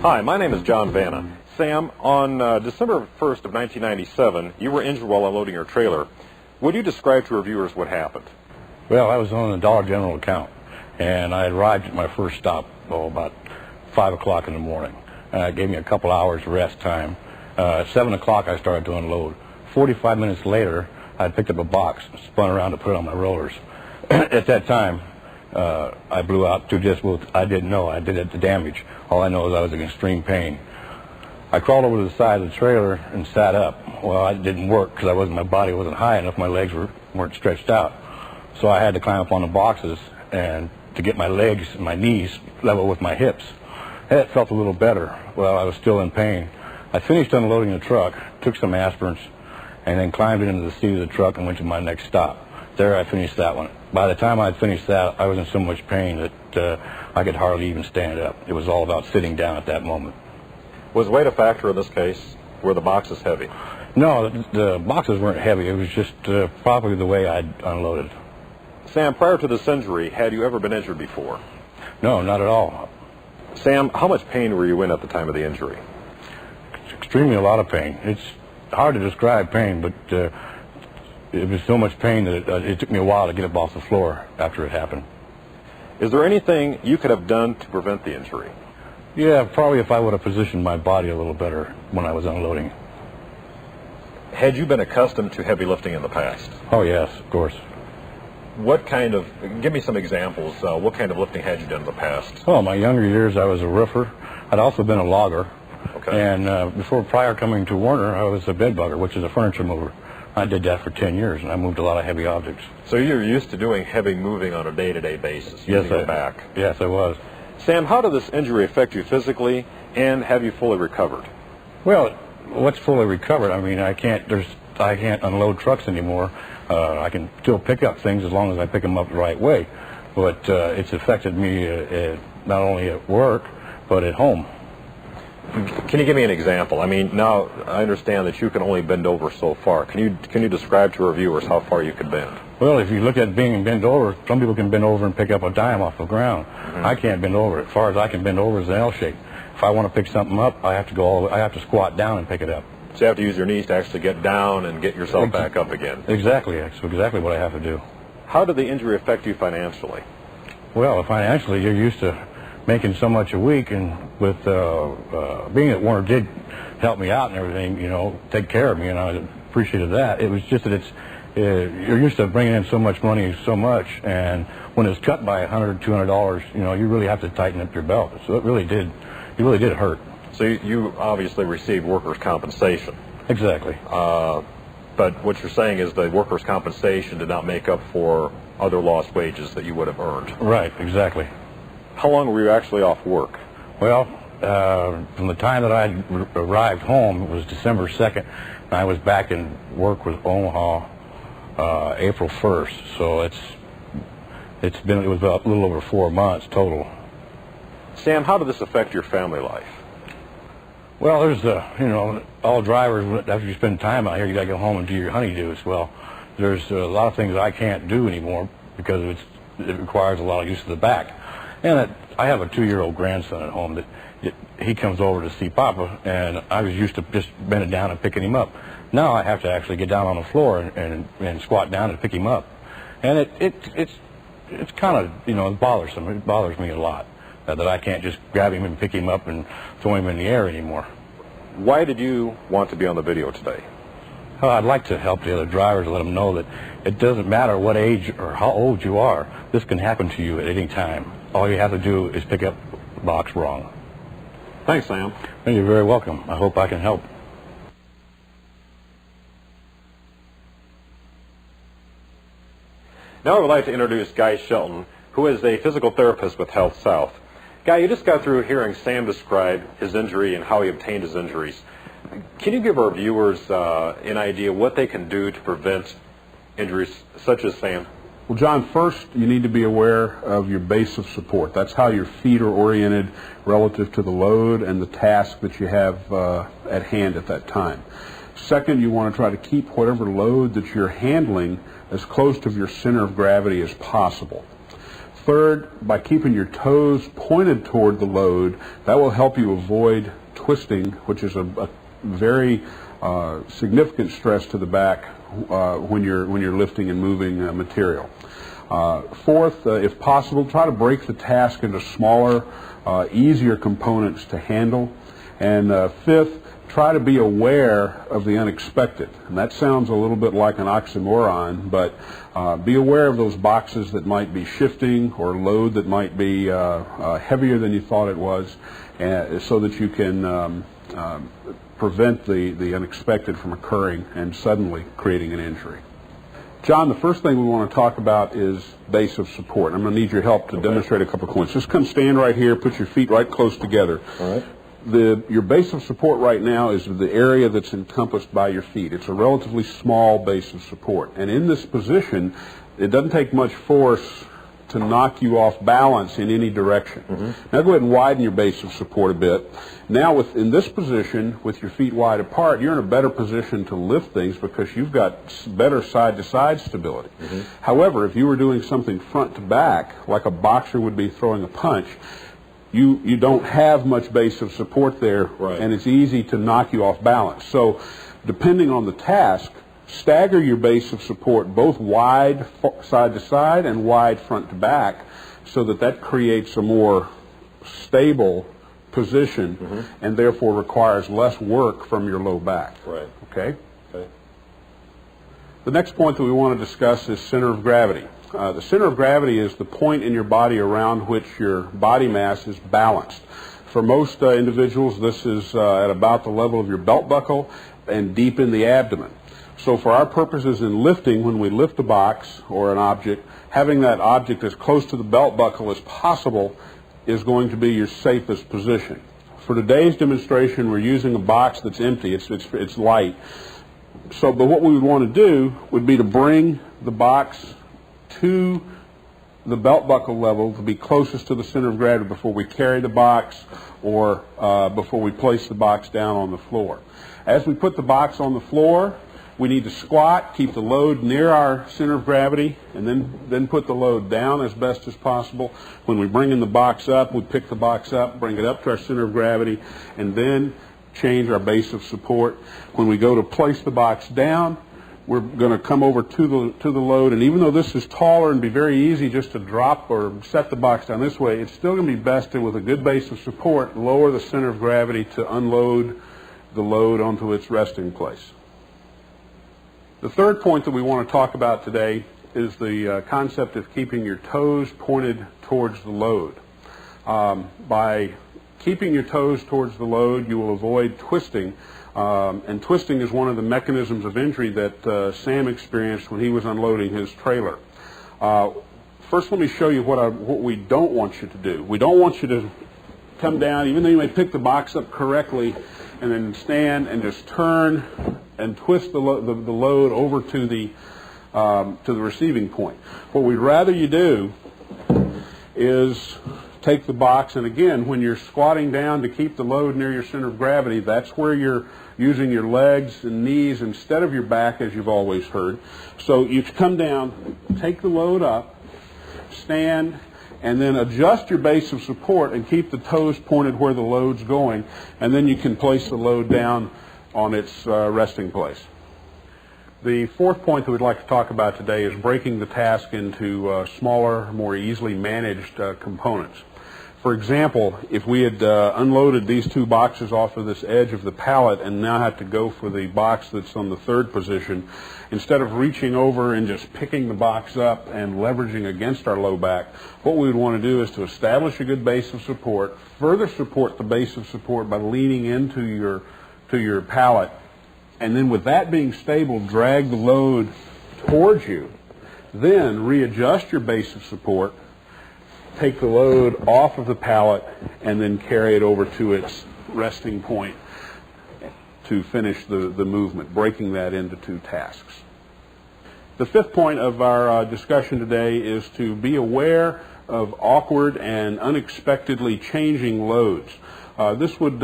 Hi, my name is John Vanna. Sam, on December 1st of 1997, you were injured while unloading your trailer. Would you describe to our viewers what happened? Well, I was on the Dollar General account, and I arrived at my first stop about 5 o'clock in the morning. It gave me a couple hours rest time. At 7 o'clock, I started to unload. 45 minutes later, I picked up a box, spun around to put it on my rollers. At that time, I blew out two discs. Well, I didn't know I did it the damage. All I know is I was in extreme pain. I crawled over to the side of the trailer and sat up. Well, it didn't work because my body wasn't high enough. My legs weren't stretched out. So I had to climb up on the boxes and to get my legs and my knees level with my hips. It felt a little better. Well, I was still in pain. I finished unloading the truck, took some aspirins, and then climbed into the seat of the truck and went to my next stop. There I finished that one. By the time I had finished that, I was in so much pain that I could hardly even stand up. It was all about sitting down at that moment. Was weight a factor in this case? Were the boxes heavy? No, the boxes weren't heavy. It was just probably the way I'd unloaded. Sam, prior to this injury, had you ever been injured before? No, not at all. Sam, how much pain were you in at the time of the injury? Extremely a lot of pain. It's hard to describe pain, but it was so much pain that it took me a while to get up off the floor after it happened. Is there anything you could have done to prevent the injury? Yeah, probably if I would have positioned my body a little better when I was unloading. Had you been accustomed to heavy lifting in the past? Oh, yes, of course. Give me some examples. What kind of lifting had you done in the past? Oh, my younger years, I was a roofer. I'd also been a logger. Okay. And prior coming to Werner, I was a bed bugger, which is a furniture mover. I did that for 10 years, and I moved a lot of heavy objects. So you're used to doing heavy moving on a day-to-day basis, using your back. Yes, I was. Sam, how did this injury affect you physically, and have you fully recovered? Well, what's fully recovered? I mean, I can't unload trucks anymore. I can still pick up things as long as I pick them up the right way. But it's affected me not only at work, but at home. Can you give me an example? I mean, now I understand that you can only bend over so far. Can you describe to our viewers how far you can bend? Well, if you look at being bent over, some people can bend over and pick up a dime off the ground. Mm-hmm. I can't bend over. As far as I can bend over is an L shape. If I want to pick something up, I have to squat down and pick it up. So you have to use your knees to actually get down and get yourself back up again. Exactly. That's exactly what I have to do. How did the injury affect you financially? Well, financially, you're used to making so much a week, and with being that Werner did help me out and everything, take care of me, and I appreciated that. It was just that you're used to bringing in so much money so much, and when it's cut by $100, $200, you really have to tighten up your belt. So it really did hurt. So you obviously received workers' compensation. Exactly. But what you're saying is the workers' compensation did not make up for other lost wages that you would have earned. Right, exactly. How long were you actually off work? Well, from the time that I arrived home, it was December 2nd, and I was back in work with Omaha April 1st. So it was a little over 4 months total. Sam, how did this affect your family life? Well, there's all drivers, after you spend time out here, you got to go home and do your honeydews. Well, there's a lot of things I can't do anymore because it requires a lot of use of the back. And I have a 2-year-old grandson at home that he comes over to see Papa, and I was used to just bending down and picking him up. Now I have to actually get down on the floor and squat down and pick him up. And it's kind of, bothersome. It bothers me a lot that I can't just grab him and pick him up and throw him in the air anymore. Why did you want to be on the video today? Well, I'd like to help the other drivers, let them know that it doesn't matter what age or how old you are. This can happen to you at any time. All you have to do is pick up the box wrong. Thanks, Sam. You're very welcome. I hope I can help. Now I would like to introduce Guy Shelton, who is a physical therapist with Health South. Guy, you just got through hearing Sam describe his injury and how he obtained his injuries. Can you give our viewers an idea what they can do to prevent injuries such as Sam? Well, John, first you need to be aware of your base of support. That's how your feet are oriented relative to the load and the task that you have at hand at that time. Second, you want to try to keep whatever load that you're handling as close to your center of gravity as possible. Third, by keeping your toes pointed toward the load, that will help you avoid twisting, which is a very significant stress to the back when you're lifting and moving material. Fourth, if possible, try to break the task into smaller, easier components to handle. And fifth, try to be aware of the unexpected. And that sounds a little bit like an oxymoron, but be aware of those boxes that might be shifting or load that might be heavier than you thought it was, so that you can prevent the unexpected from occurring and suddenly creating an injury. John, the first thing we want to talk about is base of support. I'm going to need your help to demonstrate a couple of points. Just come stand right here, put your feet right close together. All right. Your base of support right now is the area that's encompassed by your feet. It's a relatively small base of support. And in this position, it doesn't take much force to knock you off balance in any direction. Now go ahead and widen your base of support a bit. Now in this position, with your feet wide apart, you're in a better position to lift things because you've got better side-to-side stability. However, if you were doing something front to back, like a boxer would be throwing a punch, you don't have much base of support there, and it's easy to knock you off balance. So depending on the task, stagger your base of support both wide side to side and wide front to back, so that creates a more stable position and therefore requires less work from your low back. Okay? The next point that we want to discuss is center of gravity. The center of gravity is the point in your body around which your body mass is balanced. For most individuals, this is at about the level of your belt buckle and deep in the abdomen. So for our purposes in lifting, when we lift a box or an object, having that object as close to the belt buckle as possible is going to be your safest position. For today's demonstration, we're using a box that's empty. It's light. But what we would want to do would be to bring the box to the belt buckle level to be closest to the center of gravity before we carry the box or before we place the box down on the floor. As we put the box on the floor, we need to squat, keep the load near our center of gravity, and then put the load down as best as possible. When we bring in the box up, we pick the box up, bring it up to our center of gravity, and then change our base of support. When we go to place the box down, we're going to come over to the load, and even though this is taller and be very easy just to drop or set the box down this way, it's still going to be best to, with a good base of support, lower the center of gravity to unload the load onto its resting place. The third point that we want to talk about today is the concept of keeping your toes pointed towards the load. By keeping your toes towards the load, you will avoid twisting. And twisting is one of the mechanisms of injury that Sam experienced when he was unloading his trailer. First, let me show you what we don't want you to do. We don't want you to come down, even though you may pick the box up correctly, and then stand and just turn and twist the load over to the receiving point. What we'd rather you do is take the box, and again, when you're squatting down to keep the load near your center of gravity, that's where you're using your legs and knees instead of your back, as you've always heard. So you come down, take the load up, stand, and then adjust your base of support and keep the toes pointed where the load's going, and then you can place the load down on its resting place. The fourth point that we'd like to talk about today is breaking the task into smaller, more easily managed components. For example, if we had unloaded these two boxes off of this edge of the pallet and now had to go for the box that's on the third position, instead of reaching over and just picking the box up and leveraging against our low back, what we would want to do is to establish a good base of support, further support the base of support by leaning into your pallet, and then with that being stable, drag the load towards you, then readjust your base of support, take the load off of the pallet, and then carry it over to its resting point to finish the movement, breaking that into two tasks. The fifth point of our discussion today is to be aware of awkward and unexpectedly changing loads. This would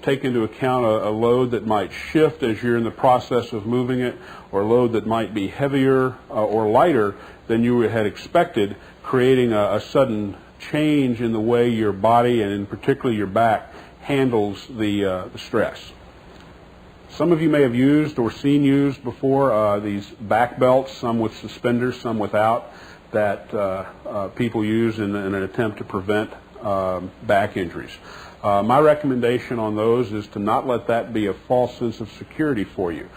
take into account a load that might shift as you're in the process of moving it, or a load that might be heavier or lighter than you had expected, creating a sudden change in the way your body, and in particular your back, handles the stress. Some of you may have used or seen used before these back belts, some with suspenders, some without, that people use in an attempt to prevent back injuries. My recommendation on those is to not let that be a false sense of security for you.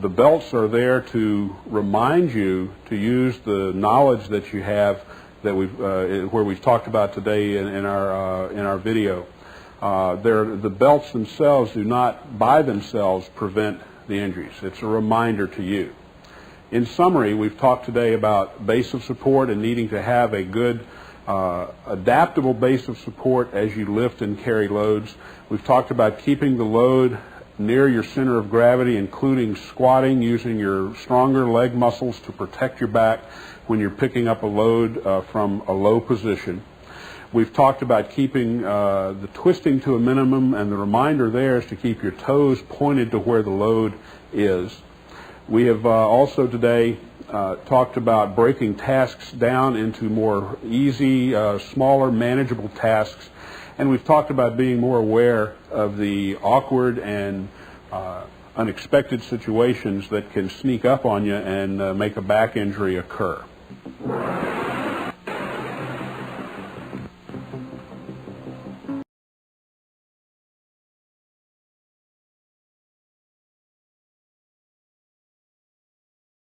The belts are there to remind you to use the knowledge that you have, that where we've talked about today in our video. The belts themselves do not by themselves prevent the injuries. It's a reminder to you. In summary, we've talked today about base of support and needing to have a good adaptable base of support as you lift and carry loads. We've talked about keeping the load near your center of gravity, including squatting, using your stronger leg muscles to protect your back when you're picking up a load from a low position. We've talked about keeping the twisting to a minimum, and the reminder there is to keep your toes pointed to where the load is. We have also today talked about breaking tasks down into more easy, smaller, manageable tasks. And we've talked about being more aware of the awkward and unexpected situations that can sneak up on you and make a back injury occur.